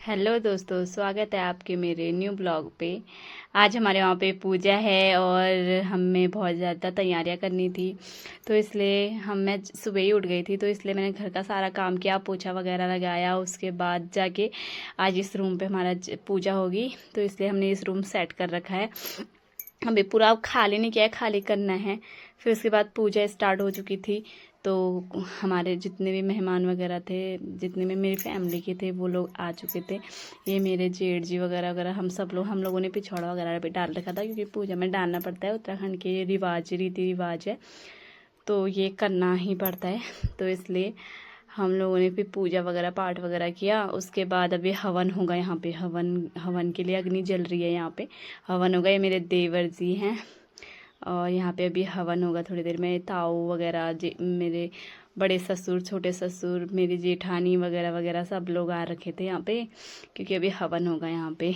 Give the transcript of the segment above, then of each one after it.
Hello दोस्तों, स्वागत है आपके मेरे न्यू ब्लॉग पे। आज हमारे वहाँ पे पूजा है और हमें बहुत ज़्यादा तैयारियाँ करनी थी, तो इसलिए मैं सुबह ही उठ गई थी। तो इसलिए मैंने घर का सारा काम किया, पोछा वगैरह लगाया। उसके बाद जाके आज इस रूम पे हमारा पूजा होगी, तो इसलिए हमने इस रूम सेट कर रखा है। अभी पूरा खाली नहीं किया है, खाली करना है। फिर उसके बाद पूजा स्टार्ट हो चुकी थी, तो हमारे जितने भी मेहमान वगैरह थे, जितने भी मेरी फैमिली के थे, वो लोग आ चुके थे। ये मेरे जेठ जी वगैरह वगैरह हम लोगों ने पिछौड़ा वगैरह भी डाल रखा था, क्योंकि पूजा में डालना पड़ता है। उत्तराखंड के ये रिवाज, रीति रिवाज है, तो ये करना ही पड़ता है। तो इसलिए हम लोगों ने फिर पूजा वगैरह पाठ वगैरह किया। उसके बाद अभी हवन होगा यहाँ पे। हवन हवन के लिए अग्नि जल रही है यहाँ पे। हवन होगा। ये मेरे देवर जी हैं और यहाँ पे अभी हवन होगा थोड़ी देर में। ताऊ वगैरह, मेरे बड़े ससुर, छोटे ससुर, मेरी जेठानी वगैरह वगैरह सब लोग आ रखे थे यहाँ पे, क्योंकि अभी हवन होगा यहाँ पे।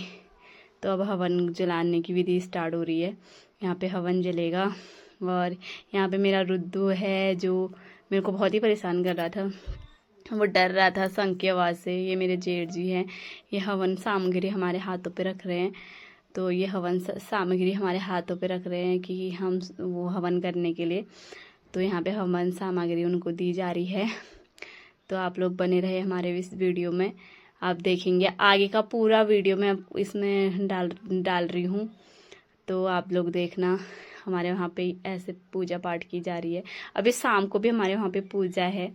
तो अब हवन जलाने की विधि स्टार्ट हो रही है। यहाँ पे हवन जलेगा। और यहाँ पे मेरा रुद्दू है, जो मेरे को बहुत ही परेशान कर रहा था। वो डर रहा था शंख की आवाज़ से। ये मेरे जेठ जी हैं। ये हवन सामग्री हमारे हाथों पे रख रहे हैं। तो ये हवन सामग्री हमारे हाथों पे रख रहे हैं कि हम वो हवन करने के लिए। तो यहाँ पे हवन सामग्री उनको दी जा रही है। तो आप लोग बने रहे हमारे इस वीडियो में। आप देखेंगे आगे का पूरा वीडियो मैं इसमें डाल रही हूँ, तो आप लोग देखना। हमारे वहाँ पे ऐसे पूजा पाठ की जा रही है। अभी शाम को भी हमारे वहाँ पे पूजा है।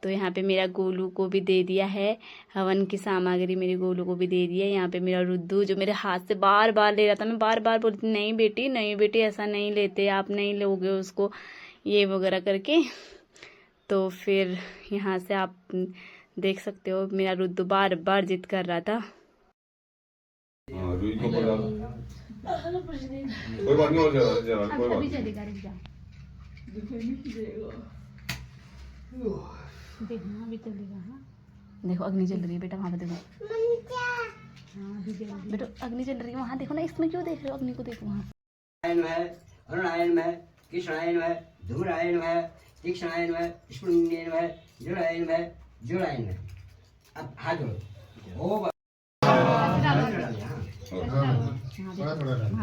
तो यहाँ पे मेरा गोलू को भी दे दिया है हवन की सामग्री, मेरे गोलू को भी दे दिया है। यहाँ पे मेरा रुद्दू, जो मेरे हाथ से बार बार ले रहा था, मैं बार बार बोलती नहीं बेटी, नहीं बेटी, ऐसा नहीं लेते, आप नहीं लोगे उसको, ये वगैरह करके। तो फिर यहाँ से आप देख सकते हो मेरा रुद्दू बार बार जिद कर रहा था। रुई को पकड़ा कोई बात नहीं, और जरा कोई बात नहीं। देखना अभी चलेगा। हाँ देखो अग्नि जल रही है बेटा, वहाँ पे देखो। बेटा अग्नि जल रही है वहाँ देखो ना। इसमें क्यों देख रहे हो? अग्नि को देखो वहाँ। अरुणायन में कृष्णायन में धूम्रायन में तीक्ष्णायन में स्फुलिंगेन में जुड़ायन में जुड़ायन में। अब हाथ जोड़ो।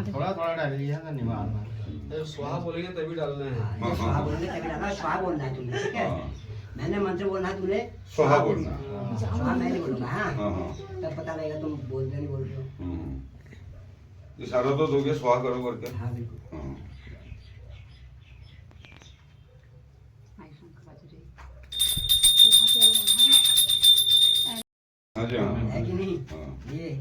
थोड़ा थोड़ा डालिए ना, नहीं मारना। स्वाहा बोलेंगे तभी डालना है। स्वाहा बोलने तभी डालना। स्वाहा बोलना है तुमने, ठीक है? मैंने मंत्र बोलना है, तुमने स्वाहा बोलना। स्वाहा मैं नहीं बोलूंगा। हाँ हाँ। तब पता लगेगा तुम बोलते नहीं बोल रहे हो। इशारा तो दोगे स्वाहा करो करके। हाँ बिल्कुल। हाँ जी हाँ। है कि नहीं? हाँ। ये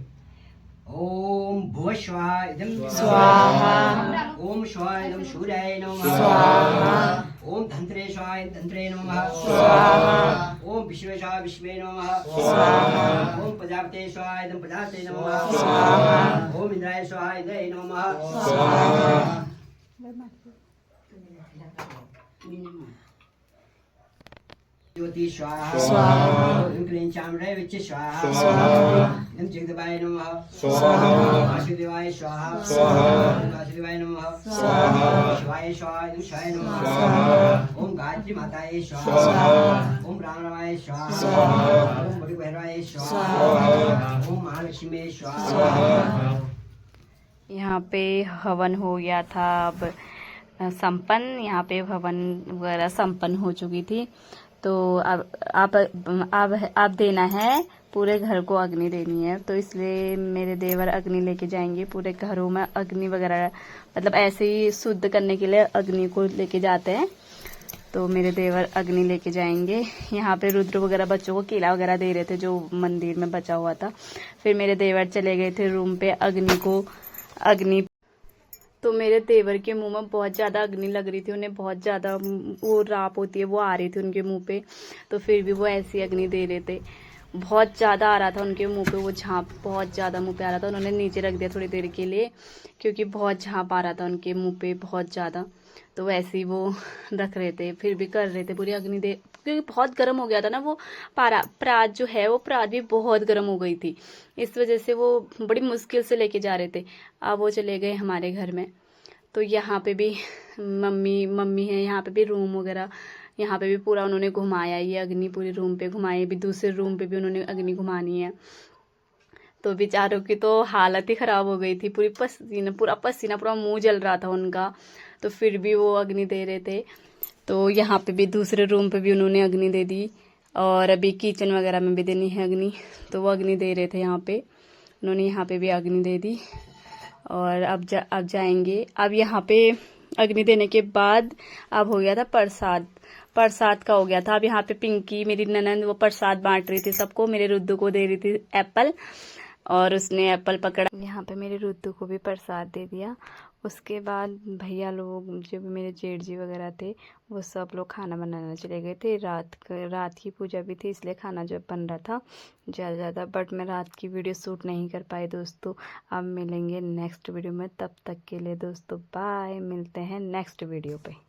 ओम भुव स्वाहा इदं स्वाहा। ओम स्वाहा इदं सूर्याय नमः स्वाहा। ओम धन्त्रे स्वाहा धन्त्रे नमः स्वाहा। ओम विश्वे स्वाहा विश्वे नमः स्वाहा। ओम प्रजापते स्वाहा इदं प्रजापते नमः स्वाहा। ओम इंद्राय स्वाहा इंद्राय नमः स्वाहा। ज्योति स्वाहा स्वाहा। ओम क्लीं चामड़े विच स्वाहा स्वाहा। ओम जगदबाय नमः स्वाहा। वासुदेवाय स्वाहा स्वाहा। वासुदेवाय नमः स्वाहा। शिवाय स्वाहा ओम शिवाय नमः स्वाहा। ओम गायत्री माताय स्वाहा। स्वाहा ओम राम रामाय स्वाहा स्वाहा। ओम बड़ी भैरवाय स्वाहा। स्वाहा ओम महालक्ष्मी स्वाहा। स्वाहा। यहाँ पे हवन हो गया था अब संपन्न। यहाँ पे हवन वगैरह संपन्न हो चुकी थी। तो अब देना है, पूरे घर को अग्नि देनी है। तो इसलिए मेरे देवर अग्नि लेके जाएंगे। पूरे घरों में अग्नि वगैरह, मतलब ऐसे ही शुद्ध करने के लिए अग्नि को लेके जाते हैं। तो मेरे देवर अग्नि लेके जाएंगे। यहाँ पे रुद्र वगैरह बच्चों को केला वगैरह दे रहे थे, जो मंदिर में बचा हुआ था। फिर मेरे देवर चले गए थे रूम पे अग्नि। तो मेरे देवर के मुंह में बहुत ज़्यादा अग्नि लग रही थी। उन्हें बहुत ज़्यादा वो राप होती है, वो आ रही थी उनके मुंह पे। तो फिर भी वो ऐसी अग्नि दे रहे थे। बहुत ज़्यादा आ रहा था उनके मुंह पे, वो झांप बहुत ज़्यादा मुंह पे आ रहा था। उन्होंने नीचे रख दिया थोड़ी देर के लिए, क्योंकि बहुत झांप आ रहा था उनके मुंह पे बहुत ज़्यादा। तो वैसे ही वो रख रहे थे, फिर भी कर रहे थे पूरी अग्नि दे, क्योंकि बहुत गर्म हो गया था ना वो परात जो है, वो परात भी बहुत गर्म हो गई थी। इस वजह से वो बड़ी मुश्किल से लेके जा रहे थे। अब वो चले गए हमारे घर में। तो यहाँ पे भी मम्मी है, यहाँ पे भी रूम वगैरह, यहाँ पे भी पूरा उन्होंने घुमाया। ये अग्नि पूरे रूम पे घुमाई। भी दूसरे रूम पे भी उन्होंने अग्नि घुमानी है। तो बेचारों की तो हालत ही ख़राब हो गई थी, पूरा पसीना पूरा मुंह जल रहा था उनका। तो फिर भी वो अग्नि दे रहे थे। तो यहाँ पे भी दूसरे रूम पे भी उन्होंने अग्नि दे दी, और अभी किचन वगैरह में भी देनी है अग्नि, तो वो अग्नि दे रहे थे यहाँ पे। उन्होंने यहाँ पे भी अग्नि दे दी। और अब जाएंगे। अब यहाँ पे अग्नि देने के बाद अब हो गया था प्रसाद का हो गया था। अब यहाँ पे पिंकी मेरी ननंद वो प्रसाद बांट रही थी सबको। मेरे रुद्दू को दे रही थी एप्पल, और उसने एप्पल पकड़ा। यहाँ पे मेरे रुद्दू को भी प्रसाद दे दिया। उसके बाद भैया लोग जो भी मेरे जेठ जी वगैरह थे वो सब लोग खाना बनाने चले गए थे। रात की पूजा भी थी, इसलिए खाना जो बन रहा था ज़्यादा, बट मैं रात की वीडियो शूट नहीं कर पाई दोस्तों। अब मिलेंगे नेक्स्ट वीडियो में, तब तक के लिए दोस्तों बाय। मिलते हैं नेक्स्ट वीडियो पे।